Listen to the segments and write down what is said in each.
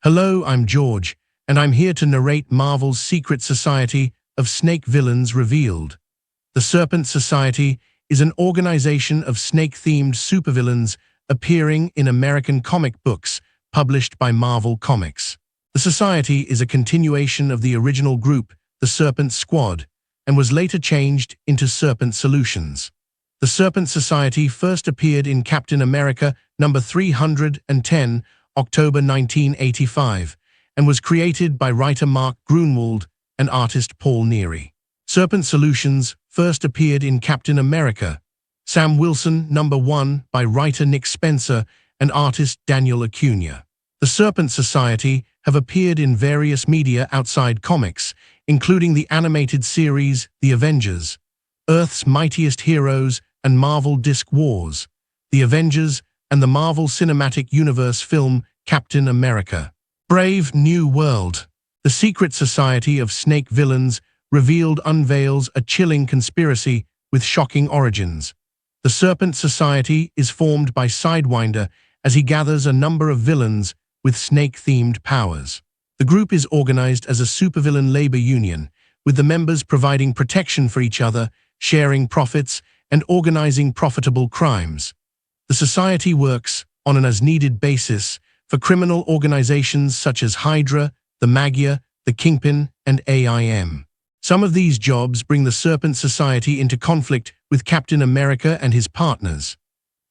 Hello, I'm George, and I'm here to narrate Marvel's Secret Society of Snake Villains Revealed. The Serpent Society is an organization of snake-themed supervillains appearing in American comic books published by Marvel Comics. The Society is a continuation of the original group, the Serpent Squad, and was later changed into Serpent Solutions. The Serpent Society first appeared in Captain America number 310, October 1985, and was created by writer Mark Gruenwald and artist Paul Neary. Serpent Solutions first appeared in Captain America, Sam Wilson number 1 by writer Nick Spencer and artist Daniel Acuña. The Serpent Society have appeared in various media outside comics, including the animated series The Avengers, Earth's Mightiest Heroes and Marvel Disc Wars, The Avengers, and the Marvel Cinematic Universe film Captain America. Brave New World. The Secret Society of Snake Villains Revealed unveils a chilling conspiracy with shocking origins. The Serpent Society is formed by Sidewinder as he gathers a number of villains with snake-themed powers. The group is organized as a supervillain labor union, with the members providing protection for each other, sharing profits, and organizing profitable crimes. The society works on an as-needed basis for criminal organizations such as Hydra, the Magia, the Kingpin, and AIM. Some of these jobs bring the Serpent Society into conflict with Captain America and his partners.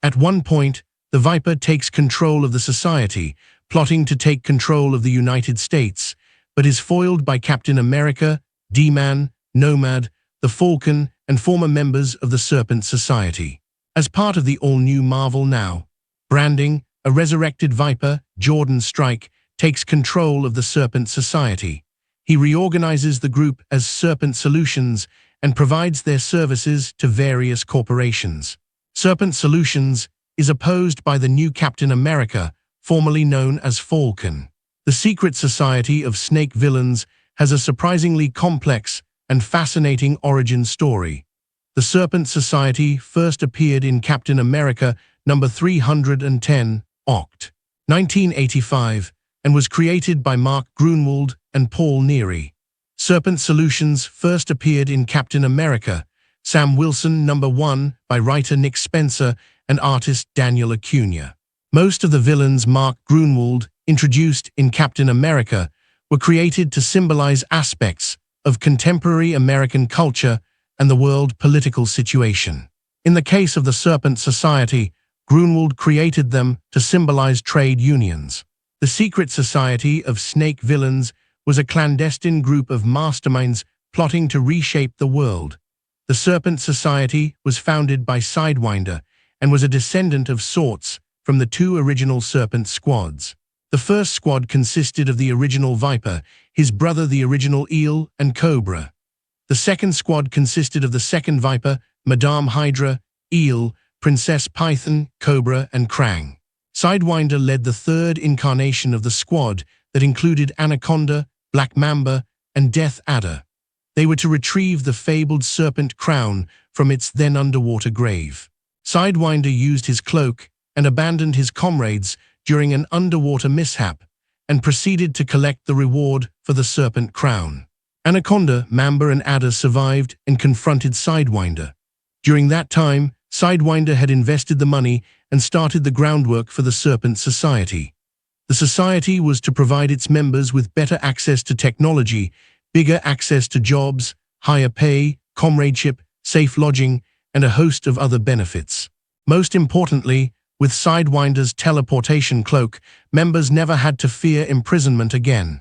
At one point, the Viper takes control of the society, plotting to take control of the United States, but is foiled by Captain America, D-Man, Nomad, the Falcon, and former members of the Serpent Society. As part of the all-new Marvel Now branding, a resurrected Viper, Jordan Strike, takes control of the Serpent Society. He reorganizes the group as Serpent Solutions and provides their services to various corporations. Serpent Solutions is opposed by the new Captain America, formerly known as Falcon. The Secret Society of Snake Villains has a surprisingly complex and fascinating origin story. The Serpent Society first appeared in Captain America number 310, Oct. 1985, and was created by Mark Gruenwald and Paul Neary. Serpent Solutions first appeared in Captain America, Sam Wilson number 1 by writer Nick Spencer and artist Daniel Acuña. Most of the villains Mark Gruenwald introduced in Captain America were created to symbolize aspects of contemporary American culture and the world political situation. In the case of the Serpent Society, Gruenwald created them to symbolize trade unions. The Secret Society of Snake Villains was a clandestine group of masterminds plotting to reshape the world. The Serpent Society was founded by Sidewinder and was a descendant of sorts from the two original Serpent Squads. The first squad consisted of the original Viper, his brother the original Eel, and Cobra. The second squad consisted of the second Viper, Madame Hydra, Eel, Princess Python, Cobra, and Krang. Sidewinder led the third incarnation of the squad that included Anaconda, Black Mamba, and Death Adder. They were to retrieve the fabled serpent crown from its then underwater grave. Sidewinder used his cloak and abandoned his comrades during an underwater mishap and proceeded to collect the reward for the serpent crown. Anaconda, Mamba, and Adder survived and confronted Sidewinder. During that time, Sidewinder had invested the money and started the groundwork for the Serpent Society. The society was to provide its members with better access to technology, bigger access to jobs, higher pay, comradeship, safe lodging, and a host of other benefits. Most importantly, with Sidewinder's teleportation cloak, members never had to fear imprisonment again.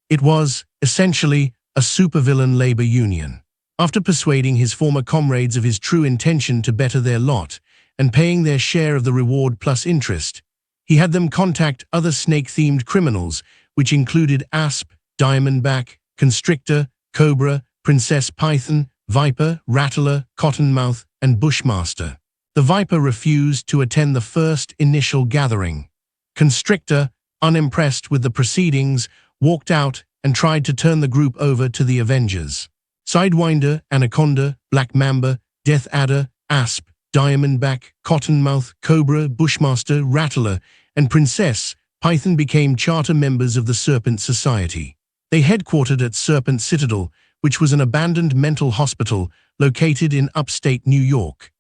It was, essentially, a supervillain labor union. After persuading his former comrades of his true intention to better their lot and paying their share of the reward plus interest, he had them contact other snake-themed criminals, which included Asp, Diamondback, Constrictor, Cobra, Princess Python, Viper, Rattler, Cottonmouth, and Bushmaster. The Viper refused to attend the first initial gathering. Constrictor, unimpressed with the proceedings, walked out and tried to turn the group over to the Avengers. Sidewinder, Anaconda, Black Mamba, Death Adder, Asp, Diamondback, Cottonmouth, Cobra, Bushmaster, Rattler, and Princess Python became charter members of the Serpent Society. They headquartered at Serpent Citadel, which was an abandoned mental hospital located in upstate New York.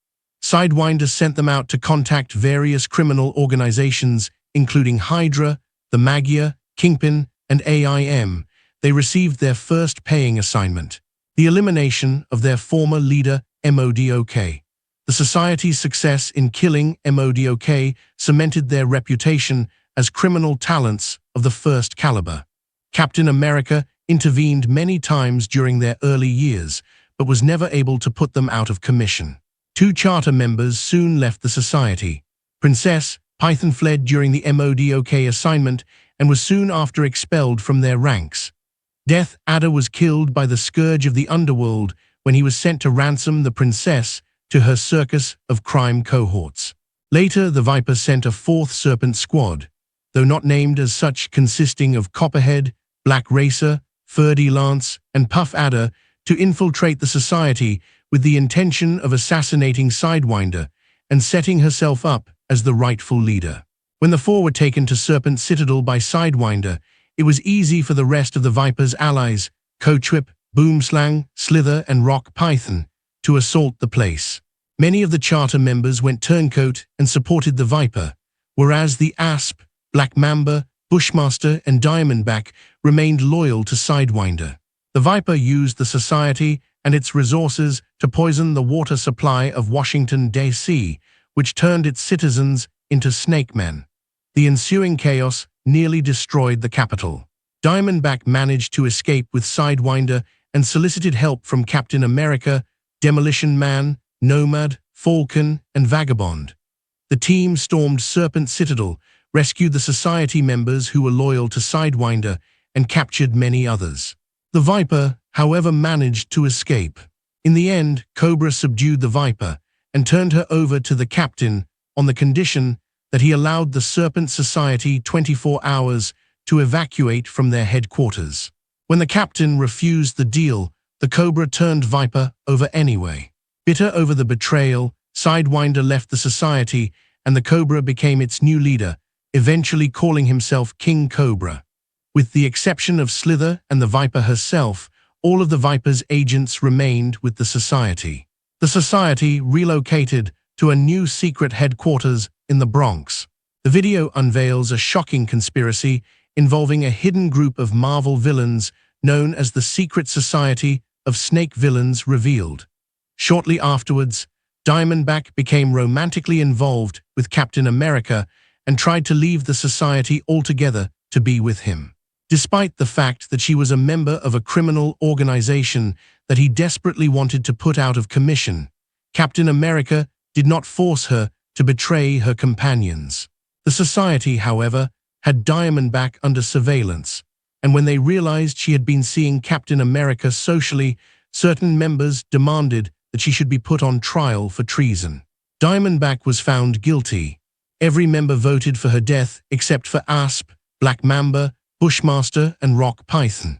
Sidewinder sent them out to contact various criminal organizations, including Hydra, the Magia, Kingpin, and AIM. They received their first paying assignment: the elimination of their former leader, MODOK. The Society's success in killing MODOK cemented their reputation as criminal talents of the first caliber. Captain America intervened many times during their early years, but was never able to put them out of commission. 2 charter members soon left the Society. Princess Python fled during the MODOK assignment and was soon after expelled from their ranks. Death Adder was killed by the Scourge of the Underworld when he was sent to ransom the princess to her circus of crime cohorts. Later, the Viper sent a 4th Serpent Squad, though not named as such, consisting of Copperhead, Black Racer, Ferdy Lance, and Puff Adder, to infiltrate the Society with the intention of assassinating Sidewinder and setting herself up as the rightful leader. When the 4 were taken to Serpent Citadel by Sidewinder, it was easy for the rest of the Viper's allies, Cotrip, Boomslang, Slither, and Rock Python, to assault the place. Many of the charter members went turncoat and supported the Viper, whereas the Asp, Black Mamba, Bushmaster, and Diamondback remained loyal to Sidewinder. The Viper used the Society and its resources to poison the water supply of Washington, D.C., which turned its citizens into snake men. The ensuing chaos nearly destroyed the capital. Diamondback managed to escape with Sidewinder and solicited help from Captain America, Demolition Man, Nomad, Falcon, and Vagabond. The team stormed Serpent Citadel, rescued the Society members who were loyal to Sidewinder, and captured many others. The Viper, however, managed to escape. In the end, Cobra subdued the Viper and turned her over to the captain on the condition that he allowed the Serpent Society 24 hours to evacuate from their headquarters. When the captain refused the deal, the Cobra turned Viper over anyway. Bitter over the betrayal, Sidewinder left the Society and the Cobra became its new leader, eventually calling himself King Cobra. With the exception of Slither and the Viper herself, all of the Viper's agents remained with the Society. The Society relocated to a new secret headquarters in the Bronx. The video unveils a shocking conspiracy involving a hidden group of Marvel villains known as the Secret Society of Snake Villains revealed. Shortly afterwards, Diamondback became romantically involved with Captain America and tried to leave the Society altogether to be with him. Despite the fact that she was a member of a criminal organization that he desperately wanted to put out of commission, Captain America did not force her to betray her companions. The Society, however, had Diamondback under surveillance, and when they realized she had been seeing Captain America socially, certain members demanded that she should be put on trial for treason. Diamondback was found guilty. Every member voted for her death except for Asp, Black Mamba, Bushmaster, and Rock Python.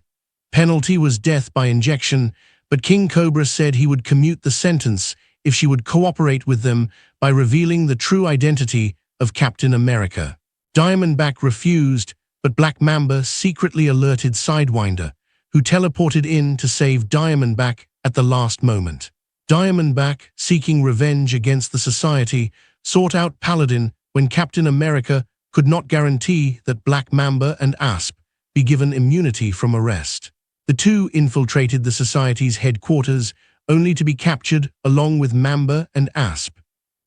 Penalty was death by injection, but King Cobra said he would commute the sentence if she would cooperate with them by revealing the true identity of Captain America. Diamondback refused, but Black Mamba secretly alerted Sidewinder, who teleported in to save Diamondback at the last moment. Diamondback, seeking revenge against the Society, sought out Paladin when Captain America could not guarantee that Black Mamba and Asp be given immunity from arrest. The two infiltrated the Society's headquarters, only to be captured along with Mamba and Asp.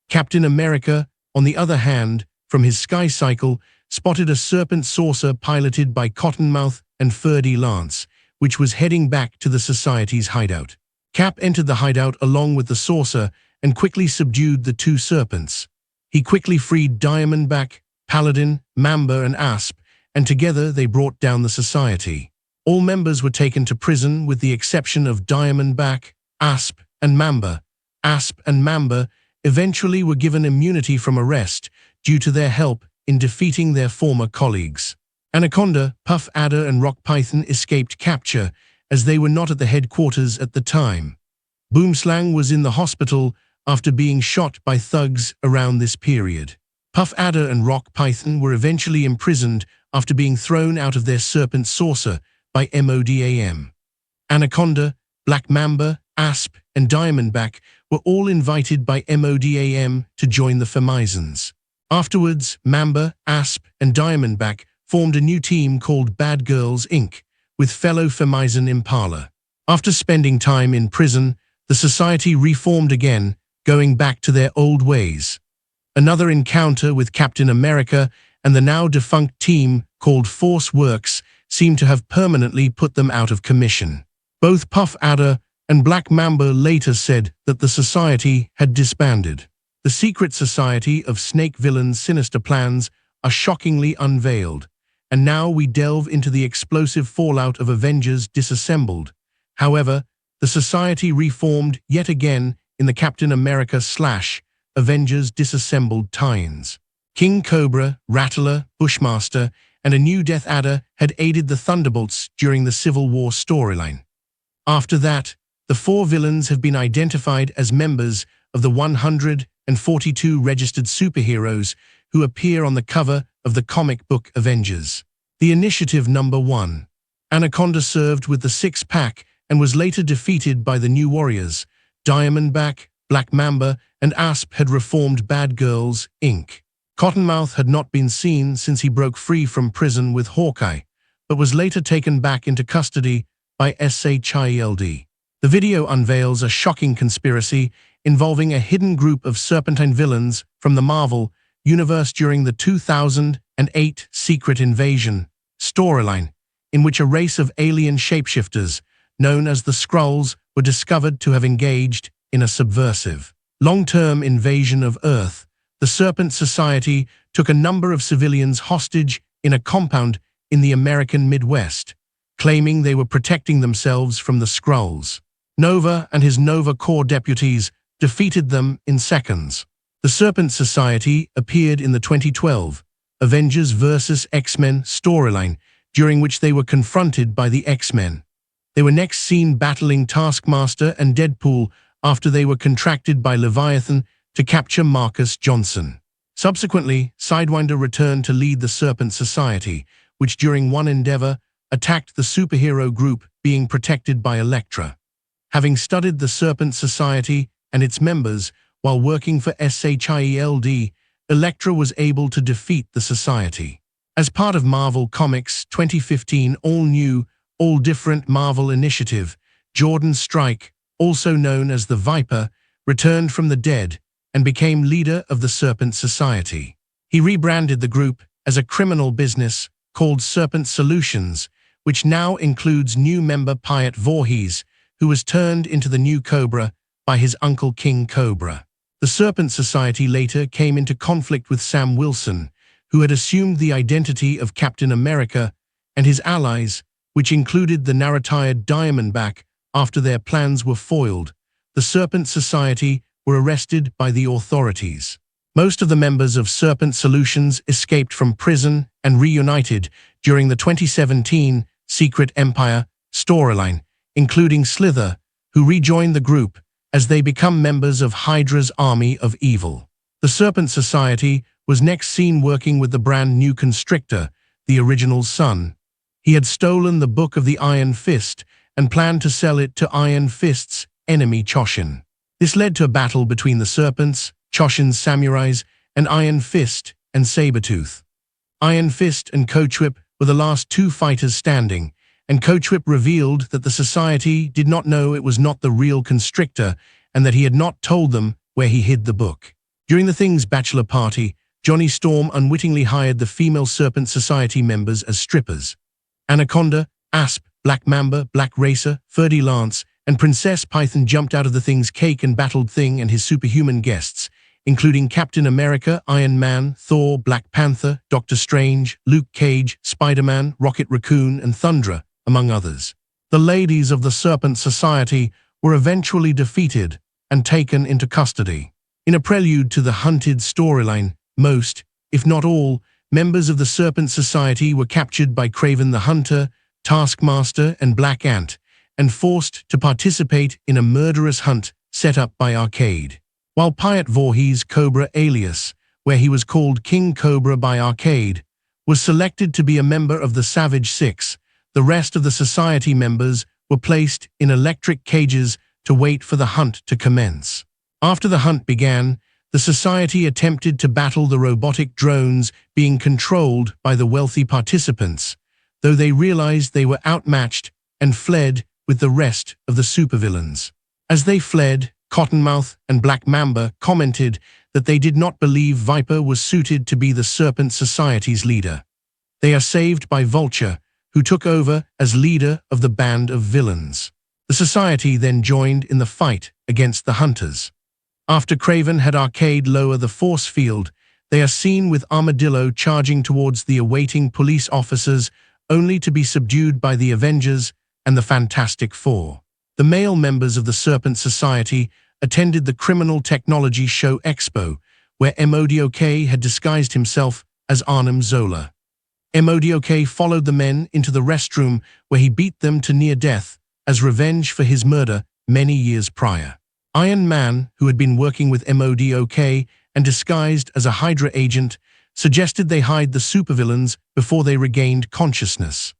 Captain America, on the other hand, from his sky cycle, spotted a serpent saucer piloted by Cottonmouth and Ferdy Lance, which was heading back to the Society's hideout. Cap entered the hideout along with the saucer and quickly subdued the 2 serpents. He quickly freed Diamondback, Paladin, Mamba, and Asp, and together they brought down the Society. All members were taken to prison with the exception of Diamondback, Asp, and Mamba. Asp and Mamba eventually were given immunity from arrest due to their help in defeating their former colleagues. Anaconda, Puff Adder, and Rock Python escaped capture as they were not at the headquarters at the time. Boomslang was in the hospital after being shot by thugs around this period. Puff Adder and Rock Python were eventually imprisoned after being thrown out of their serpent saucer by MODAM. Anaconda, Black Mamba, Asp, and Diamondback were all invited by MODAM to join the Famizons. Afterwards, Mamba, Asp, and Diamondback formed a new team called Bad Girls, Inc., with fellow Famizon Impala. After spending time in prison, the society reformed again, going back to their old ways. Another encounter with Captain America and the now-defunct team called Force Works seemed to have permanently put them out of commission. Both Puff Adder and Black Mamba later said that the society had disbanded. The secret society of Snake Villains' sinister plans are shockingly unveiled, and now we delve into the explosive fallout of Avengers Disassembled. However, the society reformed yet again in the Captain America / Avengers Disassembled tie-ins. King Cobra, Rattler, Bushmaster, and a new Death Adder had aided the Thunderbolts during the Civil War storyline. After that, the four villains have been identified as members of the 142 registered superheroes who appear on the cover of the comic book Avengers. The Initiative Number 1. Anaconda served with the Six-Pack and was later defeated by the New Warriors. Diamondback, Black Mamba, and Asp had reformed Bad Girls, Inc. Cottonmouth had not been seen since he broke free from prison with Hawkeye, but was later taken back into custody by SHIELD. The video unveils a shocking conspiracy involving a hidden group of Serpentine villains from the Marvel Universe during the 2008 Secret Invasion storyline, in which a race of alien shapeshifters, known as the Skrulls, were discovered to have engaged in a subversive, long-term invasion of Earth. The Serpent Society took a number of civilians hostage in a compound in the American Midwest, claiming they were protecting themselves from the Skrulls. Nova and his Nova Corps deputies defeated them in seconds. The Serpent Society appeared in the 2012 Avengers vs. X-Men storyline, during which they were confronted by the X-Men. They were next seen battling Taskmaster and Deadpool after they were contracted by Leviathan to capture Marcus Johnson. Subsequently, Sidewinder returned to lead the Serpent Society, which during one endeavor attacked the superhero group being protected by Elektra. Having studied the Serpent Society and its members while working for SHIELD, Elektra was able to defeat the society. As part of Marvel Comics' 2015 all-new, all-different Marvel initiative, Jordan Strike, also known as the Viper, returned from the dead and became leader of the Serpent Society. He rebranded the group as a criminal business called Serpent Solutions, which now includes new member Paят Voorhees, who was turned into the new Cobra by his uncle King Cobra. The Serpent Society later came into conflict with Sam Wilson, who had assumed the identity of Captain America, and his allies, which included the now-retired Diamondback. After their plans were foiled, the Serpent Society were arrested by the authorities. Most of the members of Serpent Solutions escaped from prison and reunited during the 2017 Secret Empire storyline, including Slither, who rejoined the group as they become members of Hydra's Army of Evil. The Serpent Society was next seen working with the brand new Constrictor, the original Son. He had stolen the Book of the Iron Fist and planned to sell it to Iron Fist's enemy Choshin. This led to a battle between the Serpents, Choshin's samurais, and Iron Fist and Sabretooth. Iron Fist and Coachwhip were the last two fighters standing, and Coachwhip revealed that the society did not know it was not the real Constrictor and that he had not told them where he hid the book. During the Thing's bachelor party, Johnny Storm unwittingly hired the female Serpent Society members as strippers. Anaconda, Asp, Black Mamba, Black Racer, Ferdy Lance, and Princess Python jumped out of the Thing's cake and battled Thing and his superhuman guests, including Captain America, Iron Man, Thor, Black Panther, Doctor Strange, Luke Cage, Spider-Man, Rocket Raccoon, and Thundra, among others. The ladies of the Serpent Society were eventually defeated and taken into custody. In a prelude to the Hunted storyline, most, if not all, members of the Serpent Society were captured by Kraven the Hunter, Taskmaster, and Black Ant, and forced to participate in a murderous hunt set up by Arcade. While Paят Voorhees' Cobra alias where he was called King Cobra by Arcade, was selected to be a member of the Savage Six. The rest of the society members were placed in electric cages to wait for the hunt to commence. After the hunt began, the society attempted to battle the robotic drones being controlled by the wealthy participants, though they realized they were outmatched and fled with the rest of the supervillains. As they fled, Cottonmouth and Black Mamba commented that they did not believe Viper was suited to be the Serpent Society's leader. They are saved by Vulture, who took over as leader of the band of villains. The society then joined in the fight against the Hunters. After Craven had Arcade lower the force field, they are seen with Armadillo charging towards the awaiting police officers, only to be subdued by the Avengers and the Fantastic Four. The male members of the Serpent Society attended the Criminal Technology Show Expo, where MODOK had disguised himself as Arnim Zola. MODOK followed the men into the restroom, where he beat them to near death as revenge for his murder many years prior. Iron Man, who had been working with MODOK and disguised as a Hydra agent, suggested they hide the supervillains before they regained consciousness.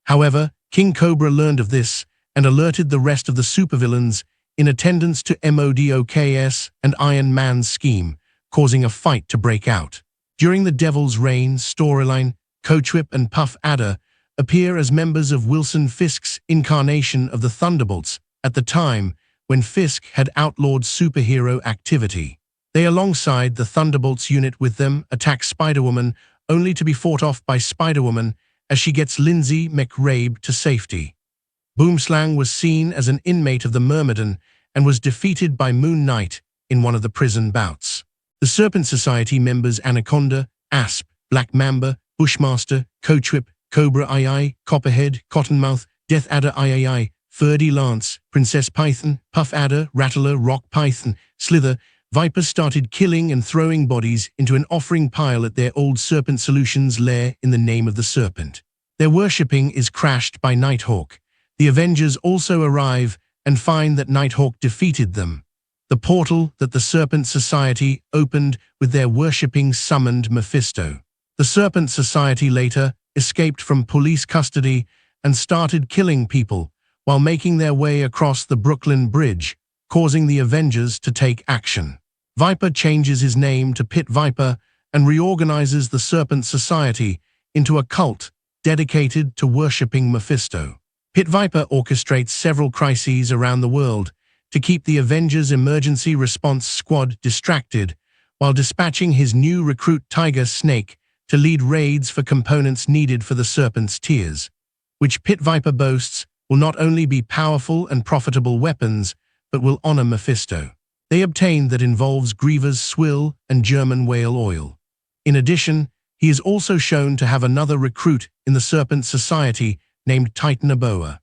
However, King Cobra learned of this and alerted the rest of the supervillains in attendance to MODOK's and Iron Man's scheme, causing a fight to break out. During the Devil's Reign storyline, Coachwhip and Puff Adder appear as members of Wilson Fisk's incarnation of the Thunderbolts at the time when Fisk had outlawed superhero activity. They, alongside the Thunderbolts unit with them, attack Spider-Woman, only to be fought off by Spider-Woman as she gets Lindsay McRabe to safety. Boomslang was seen as an inmate of the Myrmidon and was defeated by Moon Knight in one of the prison bouts. The Serpent Society members Anaconda, Asp, Black Mamba, Bushmaster, Coachwhip, Cobra II, Copperhead, Cottonmouth, Death Adder III, Ferdy Lance, Princess Python, Puff Adder, Rattler, Rock Python, Slither, Viper started killing and throwing bodies into an offering pile at their old Serpent Solutions lair in the name of the Serpent. Their worshipping is crashed by Nighthawk. The Avengers also arrive and find that Nighthawk defeated them. The portal that the Serpent Society opened with their worshipping summoned Mephisto. The Serpent Society later escaped from police custody and started killing people while making their way across the Brooklyn Bridge, causing the Avengers to take action. Viper changes his name to Pit Viper and reorganizes the Serpent Society into a cult dedicated to worshipping Mephisto. Pit Viper orchestrates several crises around the world to keep the Avengers Emergency Response Squad distracted, while dispatching his new recruit Tiger Snake to lead raids for components needed for the Serpent's Tears, which Pit Viper boasts will not only be powerful and profitable weapons, but will honor Mephisto. They obtain that involves Griever's swill and German whale oil. In addition, he is also shown to have another recruit in the Serpent Society named Titanoboa.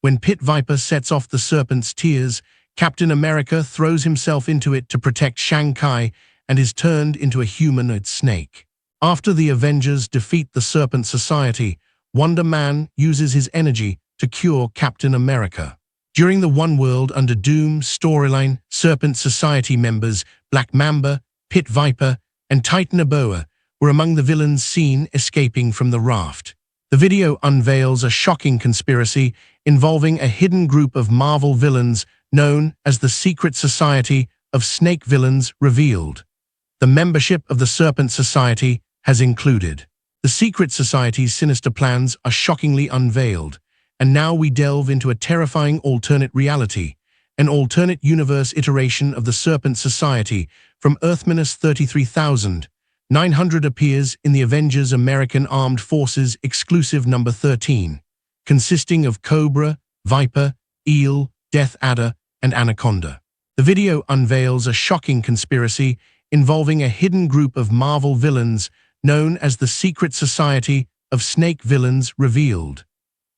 When Pit Viper sets off the Serpent's Tears, Captain America throws himself into it to protect Shanghai and is turned into a humanoid snake. After the Avengers defeat the Serpent Society, Wonder Man uses his energy to cure Captain America. During the One World Under Doom storyline, Serpent Society members Black Mamba, Pit Viper, and Titanoboa were among the villains seen escaping from the raft. The video unveils a shocking conspiracy involving a hidden group of Marvel villains known as the Secret Society of Snake Villains revealed. The membership of the Serpent Society has included. The Secret Society's sinister plans are shockingly unveiled, and now we delve into a terrifying alternate reality, an alternate universe iteration of the Serpent Society from Earth-minus 33,900 appears in the Avengers American Armed Forces exclusive number 13, consisting of Cobra, Viper, Eel, Death Adder, and Anaconda. The video unveils a shocking conspiracy involving a hidden group of Marvel villains known as the Secret Society of Snake Villains revealed.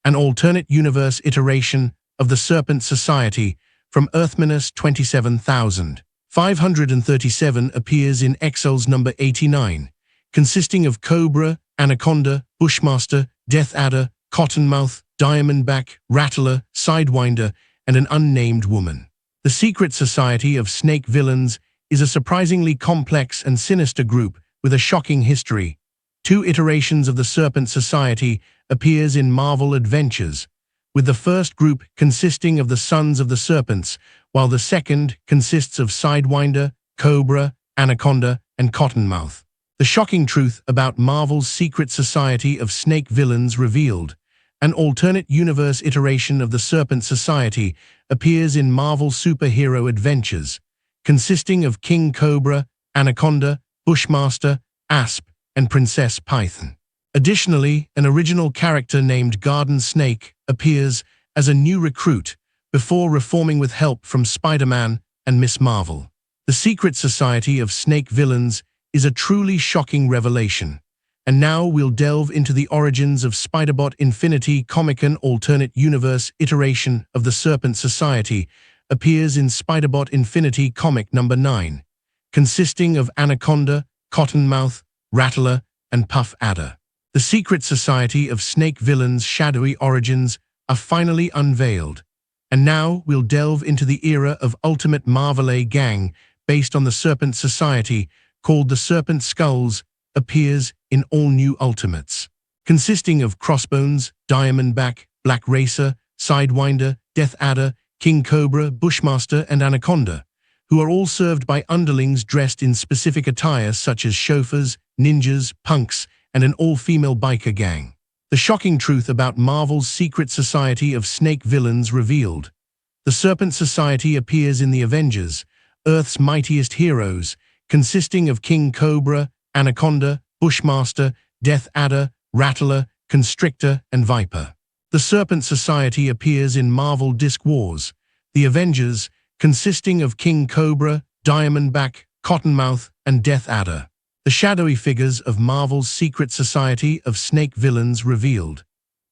An alternate universe iteration of the Serpent Society from Earth-minus 27,537 appears in Excel's number 89, consisting of Cobra, Anaconda, Bushmaster, Death Adder, Cottonmouth, Diamondback, Rattler, Sidewinder, and an unnamed woman. The Secret Society of Snake Villains is a surprisingly complex and sinister group with a shocking history. 2 iterations of the Serpent Society appears in Marvel Adventures, with the first group consisting of the Sons of the Serpents, while the second consists of Sidewinder, Cobra, Anaconda, and Cottonmouth. The shocking truth about Marvel's secret society of snake villains revealed. An alternate universe iteration of the Serpent Society appears in Marvel Superhero Adventures, consisting of King Cobra, Anaconda, Bushmaster, Asp, and Princess Python. Additionally, an original character named Garden Snake appears as a new recruit before reforming with help from Spider-Man and Miss Marvel. The secret society of snake villains is a truly shocking revelation. And now we'll delve into the origins of Spider-Bot Infinity Comic. An alternate universe iteration of the Serpent Society appears in Spider-Bot Infinity Comic number 9, consisting of Anaconda, Cottonmouth, Rattler, and Puff Adder. The secret society of snake villains' shadowy origins are finally unveiled. And now we'll delve into the era of Ultimate Marvel. Gang, based on the Serpent Society, called the Serpent Skulls, appears in all new Ultimates, consisting of Crossbones, Diamondback, Black Racer, Sidewinder, Death Adder, King Cobra, Bushmaster, and Anaconda, who are all served by underlings dressed in specific attire such as chauffeurs, ninjas, punks, and an all-female biker gang. The shocking truth about Marvel's secret society of snake villains revealed. The Serpent Society appears in the Avengers, Earth's mightiest heroes, consisting of King Cobra, Anaconda, Bushmaster, Death Adder, Rattler, Constrictor, and Viper. The Serpent Society appears in Marvel Disc Wars, the Avengers, consisting of King Cobra, Diamondback, Cottonmouth, and Death Adder. The shadowy figures of Marvel's secret society of snake villains revealed.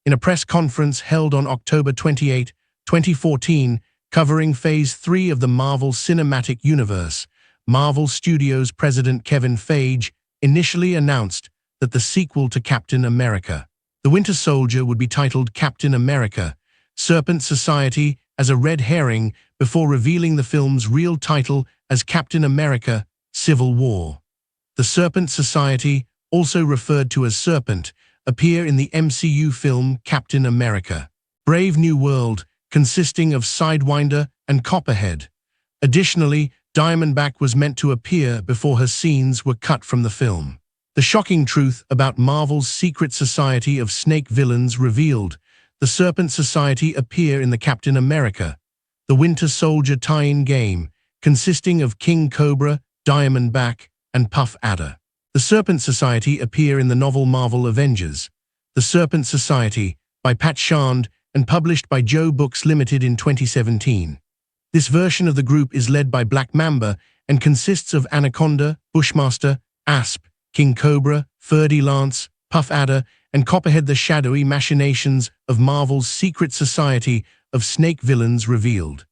In a press conference held on October 28, 2014, covering Phase 3 of the Marvel Cinematic Universe, Marvel Studios president Kevin Feige initially announced that the sequel to Captain America, The Winter Soldier, would be titled Captain America, Serpent Society, as a red herring, before revealing the film's real title as Captain America: Civil War. The Serpent Society, also referred to as Serpent, appear in the MCU film Captain America: Brave New World, consisting of Sidewinder and Copperhead. Additionally, Diamondback was meant to appear before her scenes were cut from the film. The shocking truth about Marvel's secret society of snake villains revealed. The Serpent Society appear in the Captain America: The Winter Soldier tie-in game, consisting of King Cobra, Diamondback, and Puff Adder. The Serpent Society appear in the novel Marvel Avengers, The Serpent Society, by Pat Shand and published by Joe Books Limited in 2017. This version of the group is led by Black Mamba and consists of Anaconda, Bushmaster, Asp, King Cobra, Ferdy Lance, Puff Adder, and Copperhead. The shadowy machinations of Marvel's secret society of snake villains revealed.